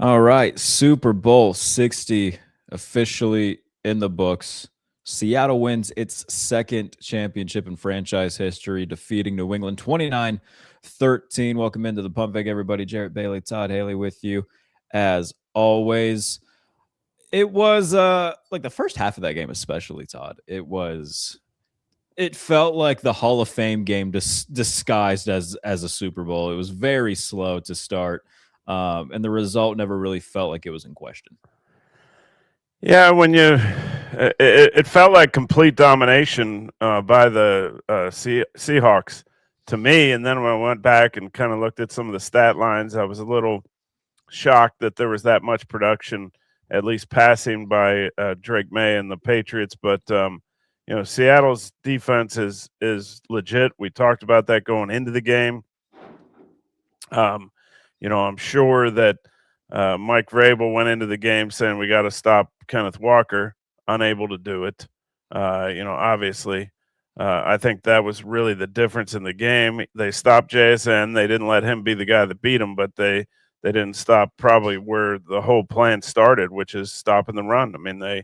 All right, Super Bowl 60 officially in the books. Seattle wins its second championship in franchise history, defeating New England 29-13. Welcome into the Pump Fake, everybody. Jarrett Bailey, Todd Haley with you as always. It was like the first half of that game, especially, Todd. It felt like the Hall of Fame game disguised as a Super Bowl. It was very slow to start, and the result never really felt like it was in question. Yeah, it felt like complete domination by the Seahawks to me. And then when I went back and kind of looked at some of the stat lines, I was a little shocked that there was that much production, at least passing by Drake May and the Patriots. But Seattle's defense is legit. We talked about that going into the game. I'm sure that Mike Vrabel went into the game saying we got to stop Kenneth Walker, unable to do it. Obviously, I think that was really the difference in the game. They stopped JSN. They didn't let him be the guy that beat him, but they didn't stop probably where the whole plan started, which is stopping the run. I mean, they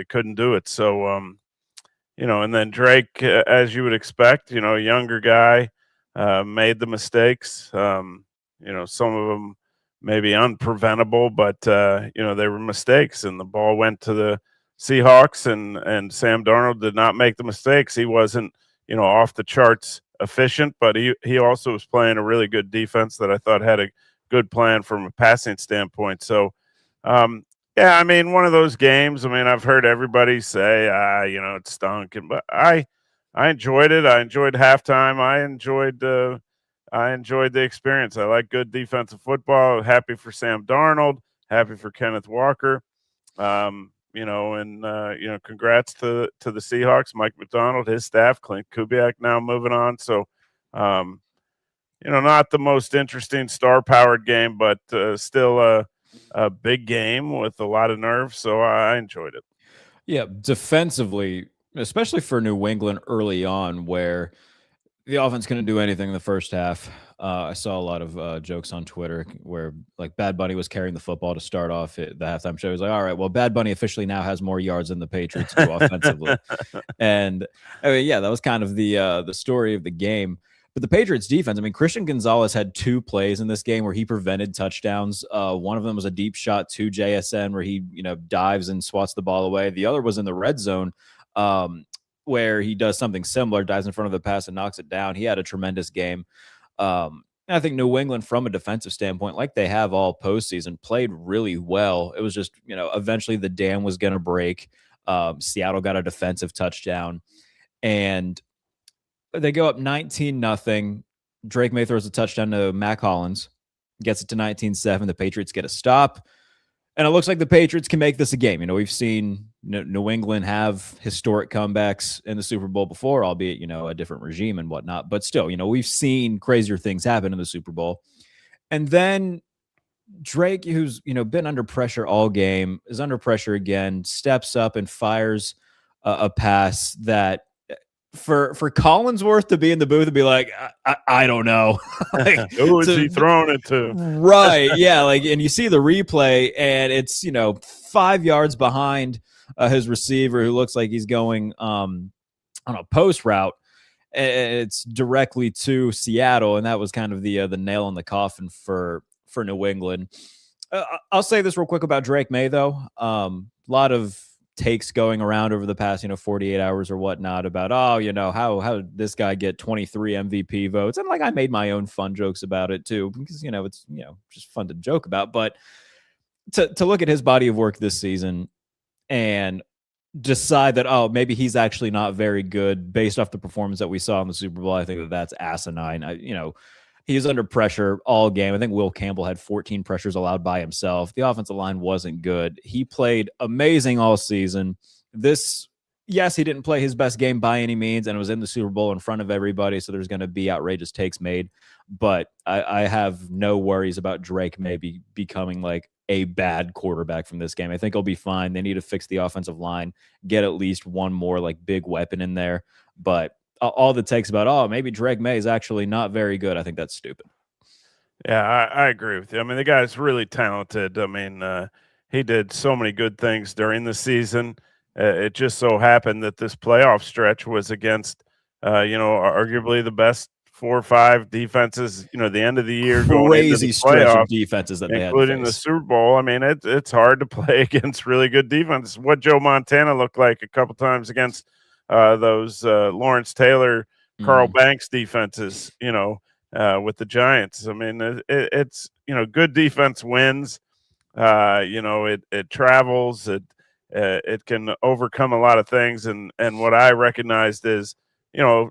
couldn't do it. So, and then Drake, as you would expect, a younger guy, made the mistakes. Some of them maybe unpreventable, but they were mistakes, and the ball went to the Seahawks, and Sam Darnold did not make the mistakes. He wasn't, off the charts efficient, but he also was playing a really good defense that I thought had a good plan from a passing standpoint. So, yeah, I mean, one of those games. I mean, I've heard everybody say, it stunk, but I enjoyed it. I enjoyed halftime. I enjoyed the experience. I like good defensive football. Happy for Sam Darnold. Happy for Kenneth Walker. Congrats to the Seahawks, Mike McDonald, his staff, Clint Kubiak now moving on. So, not the most interesting star-powered game, but still a big game with a lot of nerve. So I enjoyed it. Yeah, defensively, especially for New England early on, where the offense couldn't do anything in the first half. I saw a lot of jokes on Twitter where like Bad Bunny was carrying the football to start off the halftime show. He was like, all right, well, Bad Bunny officially now has more yards than the Patriots do offensively. And I mean, yeah, that was kind of the story of the game. But the Patriots defense, I mean, Christian Gonzalez had two plays in this game where he prevented touchdowns. One of them was a deep shot to JSN where he, dives and swats the ball away. The other was in the red zone. Where he does something similar, dives in front of the pass and knocks it down. He had a tremendous game. I think New England, from a defensive standpoint, like they have all postseason, played really well. It was just, eventually the dam was going to break. Seattle got a defensive touchdown, and they go up 19-0. Drake May throws a touchdown to Mac Hollins, gets it to 19-7. The Patriots get a stop. And it looks like the Patriots can make this a game. We've seen New England have historic comebacks in the Super Bowl before, albeit, a different regime and whatnot. But still, we've seen crazier things happen in the Super Bowl. And then Drake, who's, been under pressure all game, is under pressure again, steps up and fires a pass that for Collinsworth to be in the booth and be like, I don't know. Like, who is he throwing it to? Right. Yeah. And you see the replay and it's, 5 yards behind his receiver who looks like he's going on a post route. It's directly to Seattle. And that was kind of the nail in the coffin for New England. I'll say this real quick about Drake May, though. A lot of takes going around over the past 48 hours or whatnot about how did this guy get 23 MVP votes, and I made my own fun jokes about it too, because it's just fun to joke about. But to look at his body of work this season and decide that maybe he's actually not very good based off the performance that we saw in the Super Bowl, I think that's asinine. He was under pressure all game. I think Will Campbell had 14 pressures allowed by himself. The offensive line wasn't good. He played amazing all season. Yes, he didn't play his best game by any means, and it was in the Super Bowl in front of everybody, so there's going to be outrageous takes made. But I have no worries about Drake maybe becoming a bad quarterback from this game. I think he'll be fine. They need to fix the offensive line, get at least one more big weapon in there. But all the takes about, maybe Drake May is actually not very good, I think that's stupid. Yeah, I agree with you. I mean, the guy's really talented. I mean, he did so many good things during the season. It just so happened that this playoff stretch was against, arguably the best 4 or 5 defenses. The end of the year going into the Crazy stretch of playoffs, defenses that they had to including the face. Super Bowl. I mean, it's hard to play against really good defense. What Joe Montana looked like a couple times against those Lawrence Taylor, Carl Mhm. Banks defenses. With the Giants. I mean, it's good defense wins. It travels. It can overcome a lot of things. And what I recognized is, you know,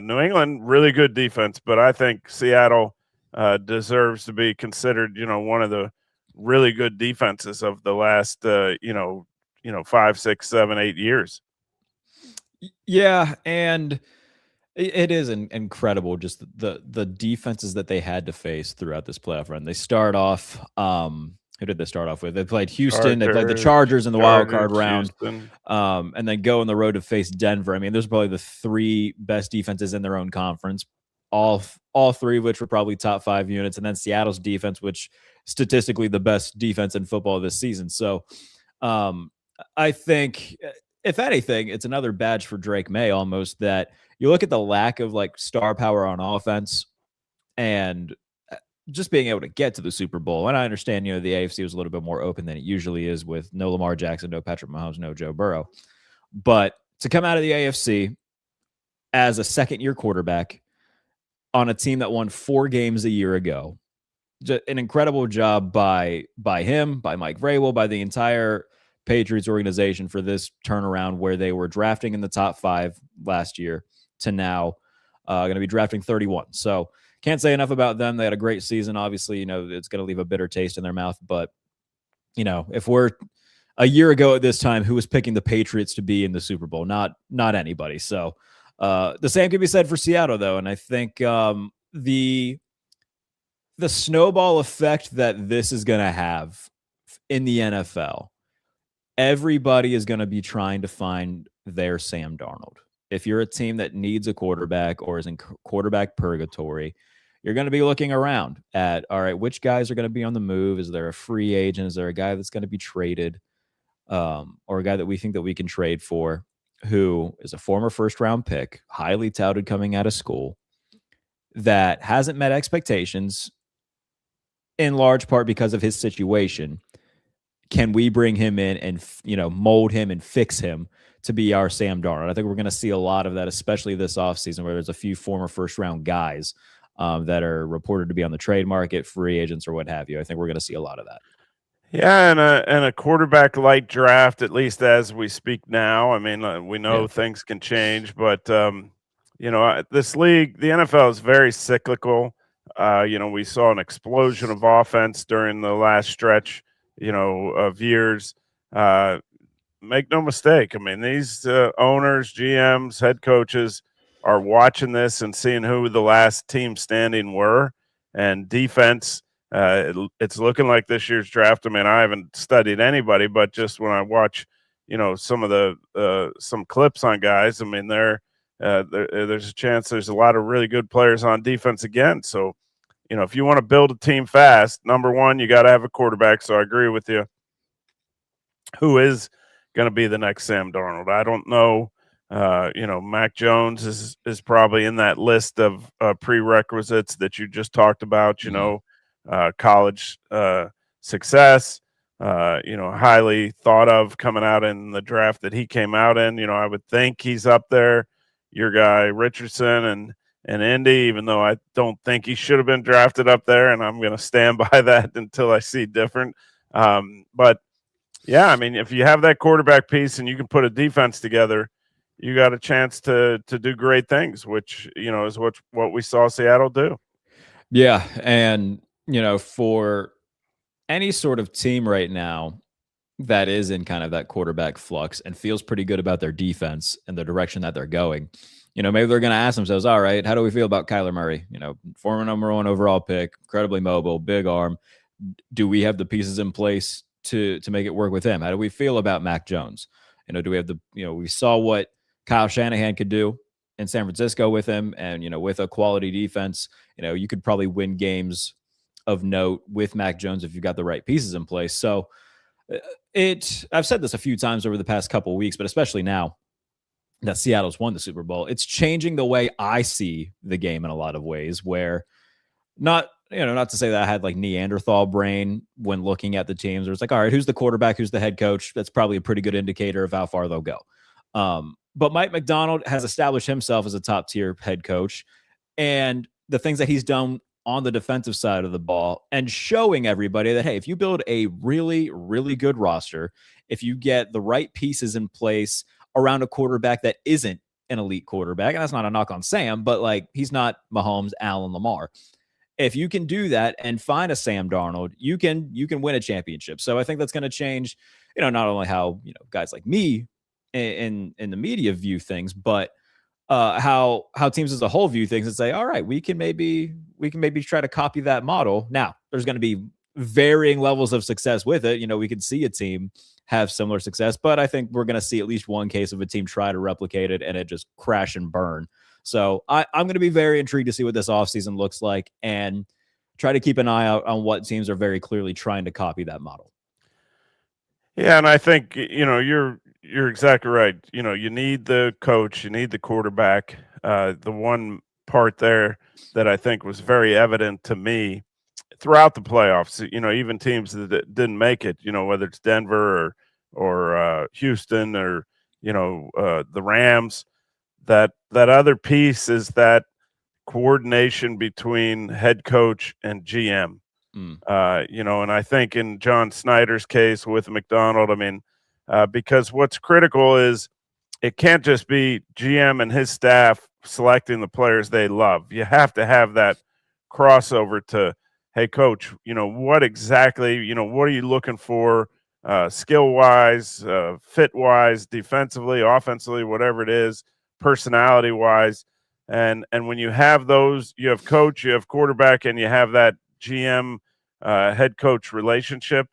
New England really good defense, but I think Seattle deserves to be considered, one of the really good defenses of the last, 5, 6, 7, 8 years. Yeah, and it is incredible just the defenses that they had to face throughout this playoff run. They start off, who did they start off with? They played Houston, they played the Chargers in the wild card round, Houston. and then go on the road to face Denver. I mean, those are probably the 3 best defenses in their own conference. All 3 of which were probably top 5 units, and then Seattle's defense, which statistically the best defense in football this season. So, um, I think if anything, it's another badge for Drake May almost that you look at the lack of like star power on offense and just being able to get to the Super Bowl. And I understand, the AFC was a little bit more open than it usually is with no Lamar Jackson, no Patrick Mahomes, no Joe Burrow. But to come out of the AFC as a second year quarterback on a team that won 4 games a year ago, an incredible job by him, by Mike Vrabel, by the entire Patriots organization for this turnaround where they were drafting in the top 5 last year to now going to be drafting 31. So can't say enough about them. They had a great season. Obviously, it's going to leave a bitter taste in their mouth. But, if we're a year ago at this time, who was picking the Patriots to be in the Super Bowl? Not anybody. So the same could be said for Seattle, though. And I think the snowball effect that this is going to have in the NFL, everybody is going to be trying to find their Sam Darnold. If you're a team that needs a quarterback or is in quarterback purgatory, you're going to be looking around at, all right, which guys are going to be on the move? Is there a free agent? Is there a guy that's going to be traded, or a guy that we think that we can trade for who is a former first round pick, highly touted coming out of school, that hasn't met expectations in large part because of his situation? Can we bring him in and mold him and fix him to be our Sam Darnold? I think we're going to see a lot of that, especially this offseason, where there's a few former first round guys that are reported to be on the trade market, free agents, or what have you. I think we're going to see a lot of that. Yeah, and a quarterback light draft, at least as we speak now. I mean, we Yeah. know things can change, but this league, the NFL is very cyclical. We saw an explosion of offense during the last stretch, of years. Uh, Make no mistake. I mean, these owners, GMs, head coaches are watching this and seeing who the last team standing were, and defense. It's looking like this year's draft. I mean, I haven't studied anybody, but just when I watch, some of the some clips on guys, I mean, there's a chance there's a lot of really good players on defense again. So, if you want to build a team fast, number one, you got to have a quarterback. So I agree with you. Who is going to be the next Sam Darnold? I don't know. Mac Jones is probably in that list of prerequisites that you just talked about. Mhm. College success. Highly thought of coming out in the draft that he came out in. I would think he's up there. Your guy Richardson and Indy, even though I don't think he should have been drafted up there, and I'm going to stand by that until I see different. But yeah, I mean, if you have that quarterback piece and you can put a defense together, you got a chance to do great things, which is what we saw Seattle do. Yeah. And, for any sort of team right now that is in kind of that quarterback flux and feels pretty good about their defense and the direction that they're going, maybe they're going to ask themselves, all right, how do we feel about Kyler Murray? Former number 1 overall pick, incredibly mobile, big arm. Do we have the pieces in place to make it work with him? How do we feel about Mac Jones? Do we have we saw what Kyle Shanahan could do in San Francisco with him, and with a quality defense, you could probably win games of note with Mac Jones if you've got the right pieces in place. So I've said this a few times over the past couple of weeks, but especially now that Seattle's won the Super Bowl, it's changing the way I see the game in a lot of ways, where not to say that I had like Neanderthal brain when looking at the teams. Where it's like, all right, who's the quarterback? Who's the head coach? That's probably a pretty good indicator of how far they'll go. But Mike Macdonald has established himself as a top tier head coach, and the things that he's done on the defensive side of the ball, and showing everybody that, hey, if you build a really, really good roster, if you get the right pieces in place around a quarterback that isn't an elite quarterback, and that's not a knock on Sam, but like, he's not Mahomes, Allen, Lamar. If you can do that and find a Sam Darnold, you can win a championship. So I think that's going to change, not only how, guys like me in the media view things, but how teams as a whole view things and say, all right, we can maybe try to copy that model. Now, there's going to be varying levels of success with it. We could see a team have similar success, but I think we're going to see at least one case of a team try to replicate it and it just crash and burn. So I'm going to be very intrigued to see what this offseason looks like and try to keep an eye out on what teams are very clearly trying to copy that model. Yeah, and I think you're exactly right. You need the coach, you need the quarterback. The one part there that I think was very evident to me throughout the playoffs, even teams that didn't make it, whether it's Denver or Houston or the Rams, that other piece is that coordination between head coach and GM. And I think in John Snyder's case with McDonald, because what's critical is it can't just be GM and his staff selecting the players they love. You have to have that crossover to, hey, coach, what exactly, what are you looking for skill-wise, fit-wise, defensively, offensively, whatever it is, personality-wise. And when you have those, you have coach, you have quarterback, and you have that GM head coach relationship,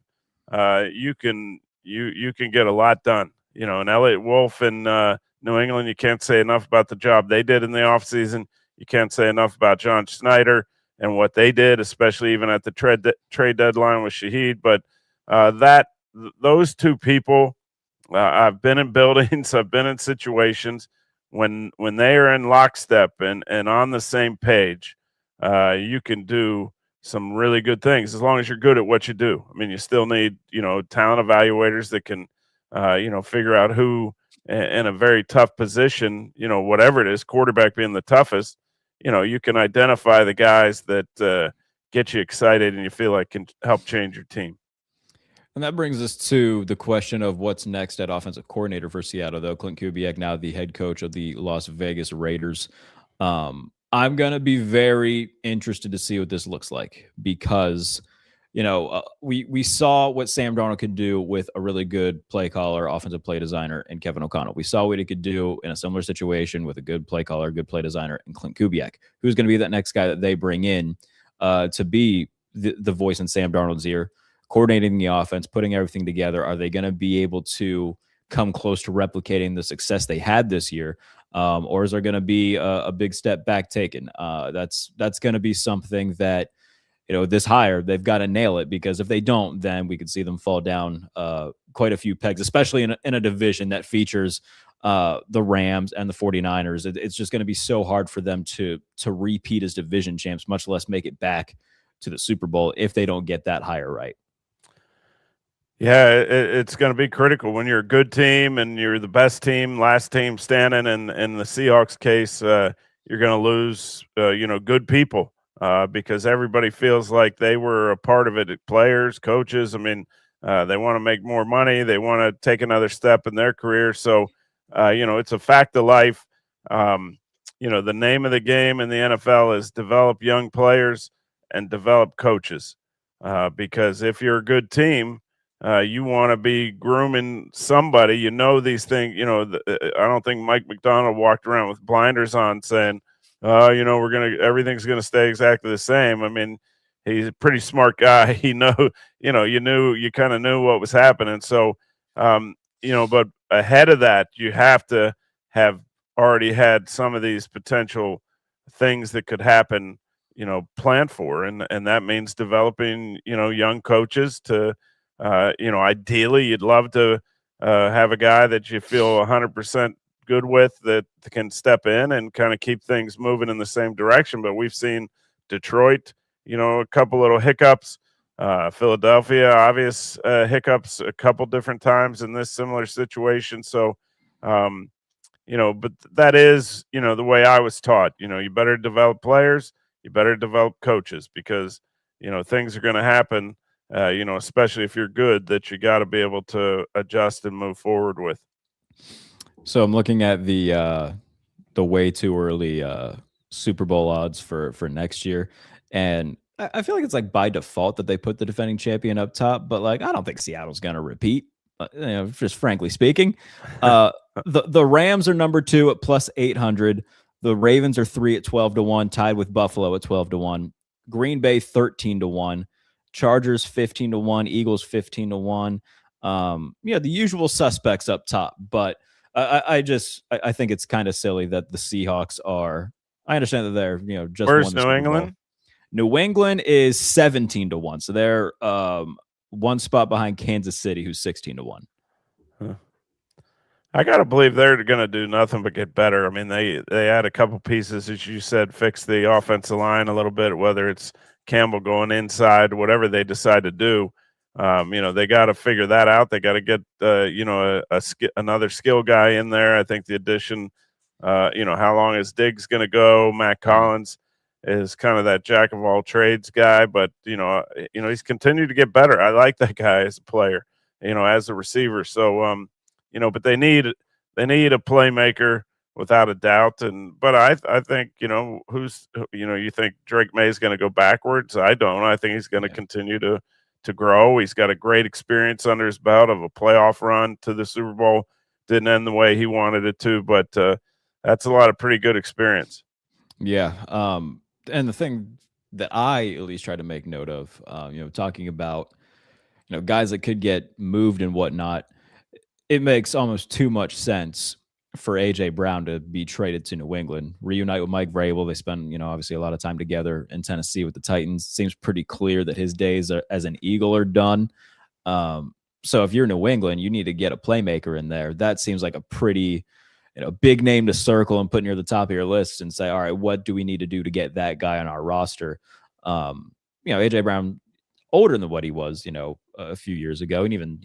you can get a lot done. And Elliott Wolf in New England, you can't say enough about the job they did in the offseason. You can't say enough about John Snyder and what they did, especially even at the trade deadline with Shaheed. But those two people, I've been in buildings, I've been in situations when they are in lockstep and on the same page, you can do some really good things as long as you're good at what you do. You still need, talent evaluators that can, figure out who in a very tough position, whatever it is, quarterback being the toughest, you can identify the guys that get you excited and you feel like can help change your team. And that brings us to the question of what's next at offensive coordinator for Seattle, though. Clint Kubiak, now the head coach of the Las Vegas Raiders. I'm going to be very interested to see what this looks like because, we saw what Sam Darnold could do with a really good play caller, offensive play designer, and Kevin O'Connell. We saw what he could do in a similar situation with a good play caller, good play designer, and Clint Kubiak, who's going to be that next guy that they bring in to be the voice in Sam Darnold's ear, coordinating the offense, putting everything together. Are they going to be able to come close to replicating the success they had this year? Or is there going to be a big step back taken? That's going to be something that, this hire, they've got to nail it, because if they don't, then we could see them fall down quite a few pegs, especially in a division that features the Rams and the 49ers. It's just going to be so hard for them to repeat as division champs, much less make it back to the Super Bowl if they don't get that hire right. Yeah, it's going to be critical when you're a good team and you're the best team, last team standing. And in the Seahawks case, you're going to lose, good people because everybody feels like they were a part of it. Players, coaches. They want to make more money. They want to take another step in their career. So, it's a fact of life. The name of the game in the NFL is develop young players and develop coaches because if you're a good team, you want to be grooming somebody, these things, I don't think Mike Macdonald walked around with blinders on saying, everything's going to stay exactly the same. He's a pretty smart guy. You kind of knew what was happening. So, but ahead of that, you have to have already had some of these potential things that could happen, planned for, and that means developing, young coaches to, ideally, you'd love to have a guy that you feel 100% good with that can step in and kind of keep things moving in the same direction. But we've seen Detroit, a couple little hiccups. Philadelphia, obvious hiccups a couple different times in this similar situation. So, um, but that is, the way I was taught. You better develop players, you better develop coaches because, things are going to happen, especially if you're good, that you got to be able to adjust and move forward with. So I'm looking at the way too early Super Bowl odds for next year, and I feel like it's like by default that they put the defending champion up top, but like I don't think Seattle's gonna repeat. Just frankly speaking, uh, the Rams are number 2 at plus 800. The Ravens are 3 at 12 to 1, tied with Buffalo at 12 to 1. Green Bay 13 to 1. Chargers 15 to 1. Eagles 15 to 1. The usual suspects up top, but I think it's kind of silly that the Seahawks are. I understand that they're just Where's won the New Super England? Bowl. New England is 17 to 1, so they're one spot behind Kansas City, who's 16 to 1. Huh. I gotta believe they're gonna do nothing but get better. I mean, they had a couple pieces, as you said, fix the offensive line a little bit, whether it's Campbell going inside, whatever they decide to do. They got to figure that out. They got to get, another skill guy in there. I think the addition, how long is Diggs going to go? Matt Collins is kind of that jack of all trades guy, but he's continued to get better. I like that guy as a player, as a receiver. So, but they need a playmaker without a doubt. But I think you think Drake May is going to go backwards? I don't. I think he's going to continue to grow. He's got a great experience under his belt of a playoff run to the Super Bowl. Didn't end the way he wanted it to, but that's a lot of pretty good experience. Yeah. And the thing that I at least try to make note of, talking about, guys that could get moved and whatnot, it makes almost too much sense for AJ Brown to be traded to New England, reunite with Mike Vrabel. They spend, obviously a lot of time together in Tennessee with the Titans. Seems pretty clear that his days as an Eagle are done. So if you're New England, you need to get a playmaker in there. That seems like a pretty, big name to circle and put near the top of your list and say, all right, what do we need to do to get that guy on our roster? AJ Brown, older than what he was, a few years ago, and even,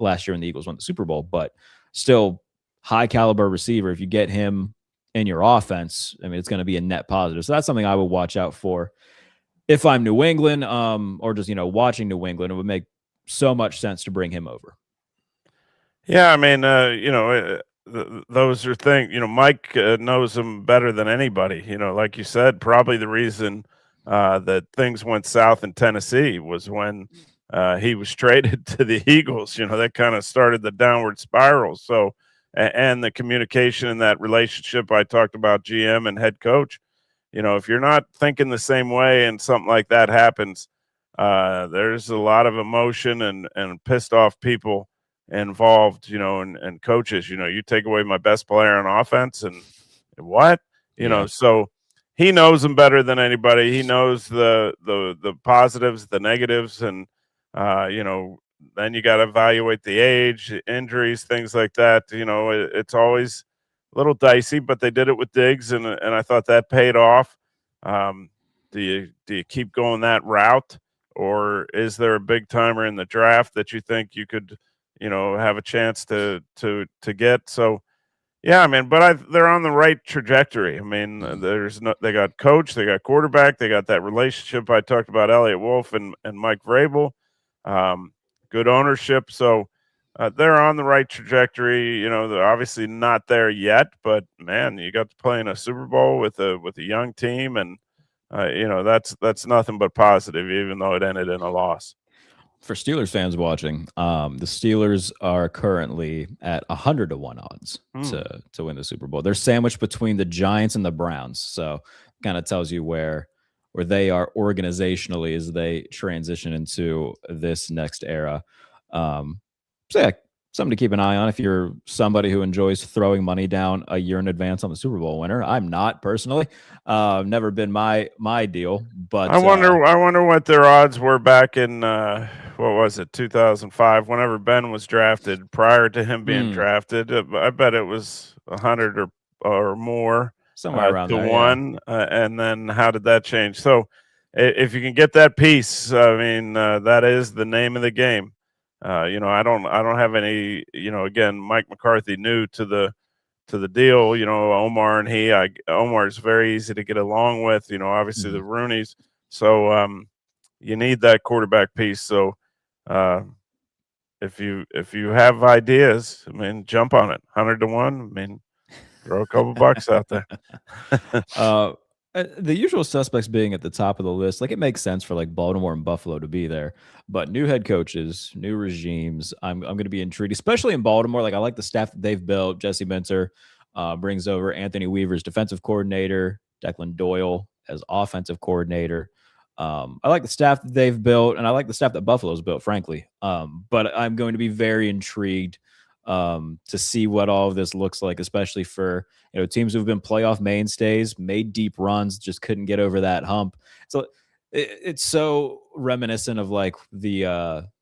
last year when the Eagles won the Super Bowl, but still high caliber receiver. If you get him in your offense, I mean, it's going to be a net positive. So that's something I would watch out for if I'm New England, or just, watching New England. It would make so much sense to bring him over. Yeah. I mean, those are things, Mike knows them better than anybody, like you said, probably the reason that things went south in Tennessee was when he was traded to the Eagles. That kind of started the downward spiral. So, and the communication in that relationship I talked about, GM and head coach. If you're not thinking the same way and something like that happens, there's a lot of emotion and pissed off people involved, and coaches. You take away my best player on offense, and what, so he knows them better than anybody. He knows the positives, the negatives, and then you got to evaluate the age, injuries, things like that. It's always a little dicey, but they did it with Diggs, and I thought that paid off. Do you keep going that route, or is there a big timer in the draft that you think you could, have a chance to get? So, yeah, I mean, but they're on the right trajectory. I mean, they got coach, they got quarterback, they got that relationship I talked about, Elliott Wolf and Mike Vrabel. Good ownership, so they're on the right trajectory. They're obviously not there yet, but man, you got to play in a Super Bowl with a young team, and that's nothing but positive, even though it ended in a loss. For Steelers fans watching, the Steelers are currently at 100 to 1 odds to win the Super Bowl. They're sandwiched between the Giants and the Browns, so kind of tells you where they are organizationally as they transition into this next era. So yeah, something to keep an eye on if you're somebody who enjoys throwing money down a year in advance on the Super Bowl winner. I'm not personally. Never been my deal, I but wonder. I wonder what their odds were back in what was it, 2005? Whenever Ben was drafted, prior to him being hmm, drafted, I bet it was 100 or more somewhere around to there. Yeah. one. And then how did that change? So, if you can get that piece, I mean, that is the name of the game. I don't have any. Again, Mike McCarthy new to the deal. Omar and Omar is very easy to get along with. Obviously the Mhm. Rooneys. So you need that quarterback piece. So uh, if you have ideas, I mean, jump on it. 100 to 1. I mean, throw a couple bucks out there. uh, the usual suspects being at the top of the list, like it makes sense for like Baltimore and Buffalo to be there, but new head coaches, new regimes. I'm going to be intrigued, especially in Baltimore. Like I like the staff that they've built. Jesse Minter brings over Anthony Weaver's defensive coordinator, Declan Doyle as offensive coordinator. I like the staff that they've built, and I like the staff that Buffalo's built, frankly. But I'm going to be very intrigued to see what all of this looks like, especially for teams who've been playoff mainstays, made deep runs, just couldn't get over that hump. So it's so reminiscent of like the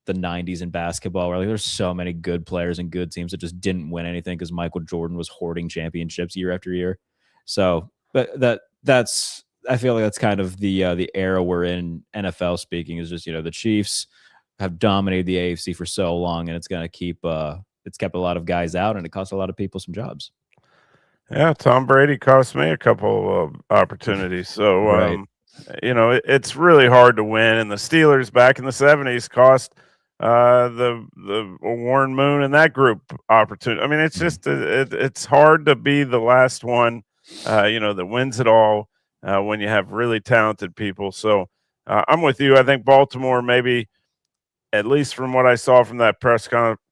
90s in basketball, where like there's so many good players and good teams that just didn't win anything because Michael Jordan was hoarding championships year after year. So, but that's I feel like that's kind of the era we're in. NFL speaking is just the Chiefs have dominated the AFC for so long, and it's going to keep it's kept a lot of guys out, and it cost a lot of people some jobs. Yeah, Tom Brady cost me a couple of opportunities. So, Right. it's really hard to win. And the Steelers back in the '70s cost the Warren Moon and that group opportunity. I mean, it's Mhm. just it's hard to be the last one, that wins it all when you have really talented people. So, I'm with you. I think Baltimore maybe, at least from what I saw from that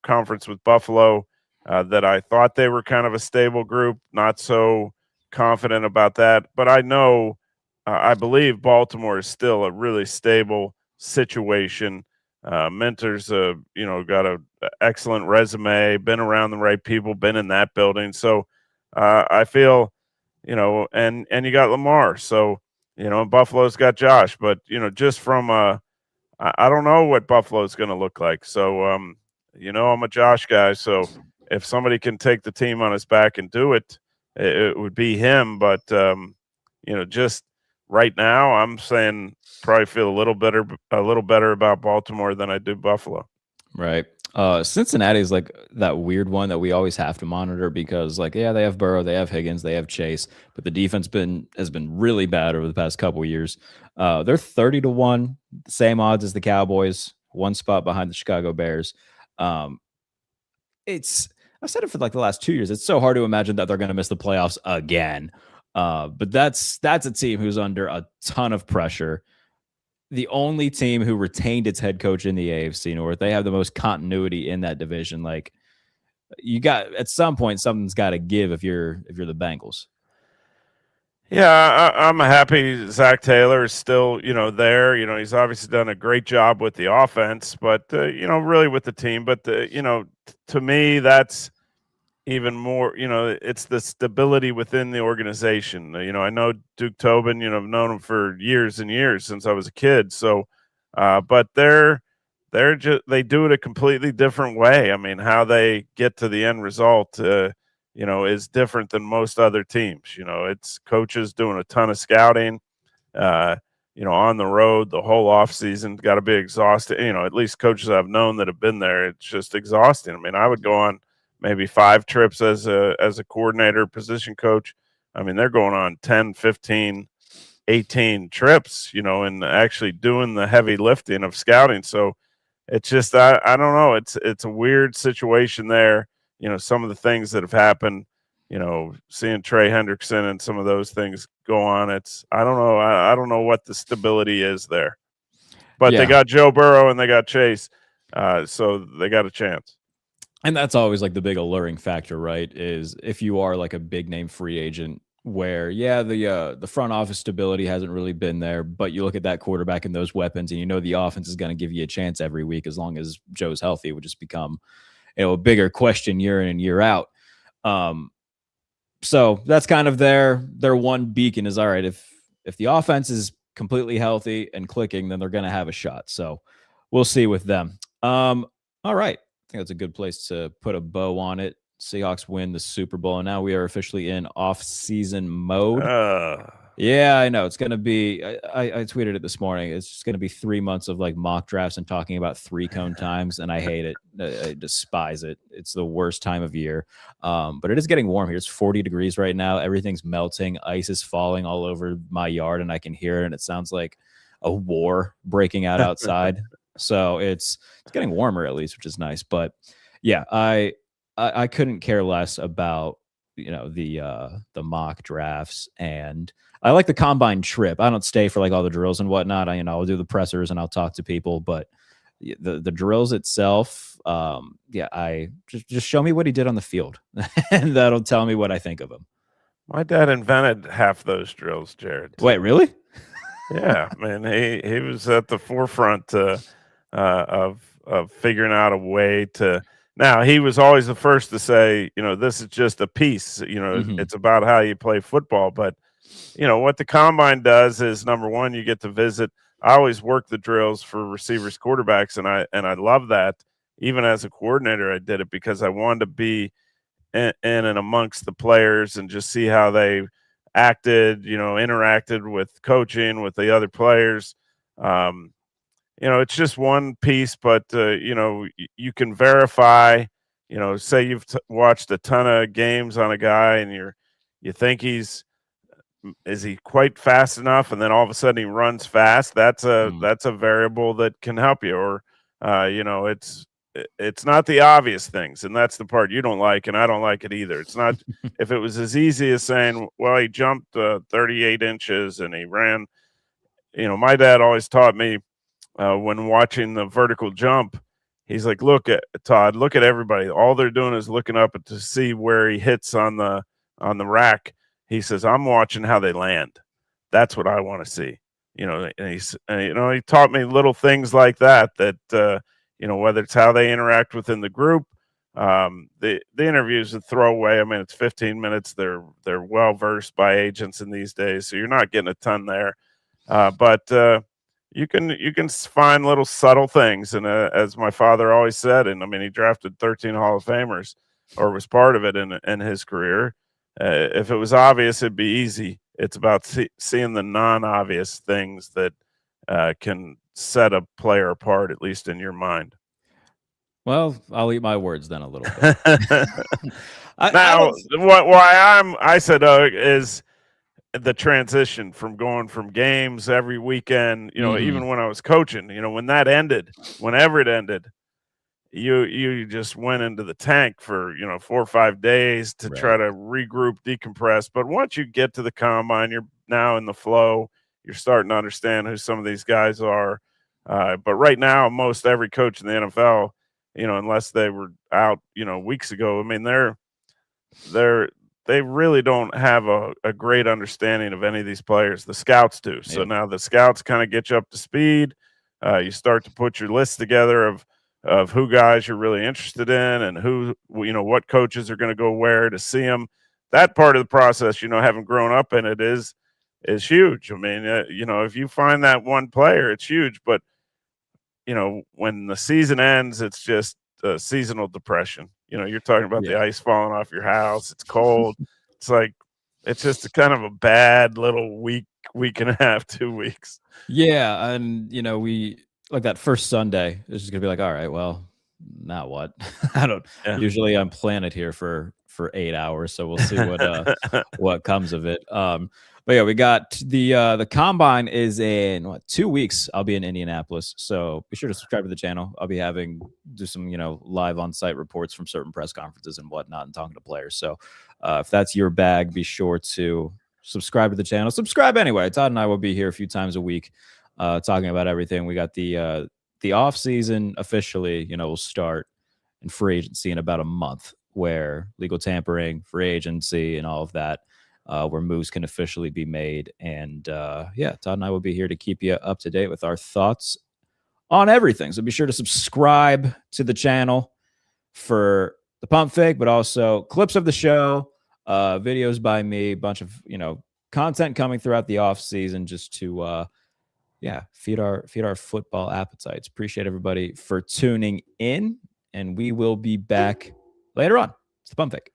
conference with Buffalo, that I thought they were kind of a stable group. Not so confident about that, but I believe Baltimore is still a really stable situation. Mentor's got a excellent resume, been around the right people, been in that building. So I feel, and you got Lamar. So and Buffalo's got Josh, but just from I don't know what Buffalo's going to look like. So, I'm a Josh guy. So if somebody can take the team on his back and do it, it would be him. But, just right now, I'm saying probably feel a little better about Baltimore than I do Buffalo. Right. Cincinnati is like that weird one that we always have to monitor because, like, yeah, they have Burrow, they have Higgins, they have Chase, but the defense has been really bad over the past couple of years. They're 30 to 1, same odds as the Cowboys, one spot behind the Chicago Bears. Um, it's I've said it for like the last 2 years. It's so hard to imagine that they're going to miss the playoffs again. But that's a team who's under a ton of pressure. The only team who retained its head coach in the AFC North. They have the most continuity in that division. Like you got at some point, something's got to give if you're the Bengals. Yeah, I'm happy Zach Taylor is still, there. He's obviously done a great job with the offense, but really with the team. But to me, that's even more, it's the stability within the organization. I know Duke Tobin, I've known him for years and years since I was a kid. So, but they do it a completely different way. I mean, how they get to the end result, is different than most other teams. It's coaches doing a ton of scouting, uh, on the road the whole off season. Got to be exhausted. At least coaches I've known that have been there, it's just exhausting. I mean, I would go on maybe 5 trips as a coordinator, position coach. I mean, they're going on 10, 15, 18 trips, and actually doing the heavy lifting of scouting. So it's just I don't know. It's a weird situation there. Some of the things that have happened, seeing Trey Hendrickson and some of those things go on. I don't know. I don't know what the stability is there. But they Yeah, got Joe Burrow and they got Chase. So they got a chance. and that's always like the big alluring factor, right? Is if you are like a big name free agent where the front office stability hasn't really been there, but you look at that quarterback and those weapons, and the offense is going to give you a chance every week as long as Joe's healthy. It would just become a bigger question year in and year out. Um, so that's kind of their one beacon is all right. If the offense is completely healthy and clicking, then they're going to have a shot. So we'll see with them. All right, I think that's a good place to put a bow on it. Seahawks win the Super Bowl, and now we are officially in off-season mode. Yeah, I know. It's going to be, I tweeted it this morning. It's just going to be 3 months of like mock drafts and talking about 3-cone times. And I hate it. I despise it. It's the worst time of year. But it is getting warm here. It's 40 degrees right now. Everything's melting. Ice is falling all over my yard and I can hear it. And it sounds like a war breaking out outside. So it's getting warmer at least, which is nice. But yeah, I couldn't care less about, the mock drafts, and I like the combine trip. I don't stay for like all the drills and whatnot. I'll do the pressers and I'll talk to people, but the drills itself, I just show me what he did on the field, and that'll tell me what I think of him. My dad invented half those drills, Jarrett. Wait, really? Yeah, man, he was at the forefront of figuring out a way to. Now, he was always the first to say, this is just a piece. It's about how you play football. But, what the combine does is, number one, you get to visit. I always work the drills for receivers, quarterbacks, and I love that. Even as a coordinator, I did it because I wanted to be in and amongst the players and just see how they acted, interacted with coaching, with the other players. It's just one piece, but you can verify. Say you've watched a ton of games on a guy, and you think is he quite fast enough, and then all of a sudden he runs fast. That's a variable that can help you. Or it's not the obvious things, and that's the part you don't like, and I don't like it either. It's not if it was as easy as saying, well, he jumped 38 inches and he ran. My dad always taught me. When watching the vertical jump, he's like, look at Todd, look at everybody. All they're doing is looking up to see where he hits on the rack. He says, I'm watching how they land. That's what I want to see. And he taught me little things like that, whether it's how they interact within the group. The interviews a throwaway. I mean, it's 15 minutes. They're well versed by agents in these days, so you're not getting a ton there. But you can find little subtle things, and as my father always said, and I mean, he drafted 13 Hall of Famers, or was part of it in his career. If it was obvious, it'd be easy. It's about seeing the non-obvious things that can set a player apart, at least in your mind. Well, I'll eat my words then a little bit. I said is the transition from going from games every weekend, even when I was coaching, when that ended, whenever it ended, you just went into the tank for, 4 or 5 days to try to regroup, decompress. But once you get to the combine, you're now in the flow. You're starting to understand who some of these guys are. But right now, most every coach in the NFL, unless they were out, weeks ago, I mean, they really don't have a great understanding of any of these players. The scouts do. So now the scouts kind of get you up to speed. You start to put your list together of who guys you're really interested in and who, what coaches are going to go where to see them. That part of the process, having grown up in it is huge. I mean, if you find that one player, it's huge. But, when the season ends, it's just seasonal depression. You're talking about the ice falling off your house. It's cold. It's like, it's just a kind of a bad little week and a half, 2 weeks. Yeah. And, we like that first Sunday, it's just going to be like, all right, well, now what? Usually I'm planted here for 8 hours. So we'll see what comes of it. But yeah, we got the combine is in 2 weeks. I'll be in Indianapolis, so be sure to subscribe to the channel. I'll be do some live on site reports from certain press conferences and whatnot, and talking to players. So if that's your bag, be sure to subscribe to the channel. Subscribe anyway. Todd and I will be here a few times a week, talking about everything. We got the off season officially. Will start in free agency in about a month, where legal tampering, free agency, and all of that. Where moves can officially be made. And Todd and I will be here to keep you up to date with our thoughts on everything. So be sure to subscribe to the channel. for the pump fake, but also clips of the show, videos by me, a bunch of, content coming throughout the off season just to, feed our football appetites. Appreciate everybody for tuning in, and we will be back later on. It's the pump fake.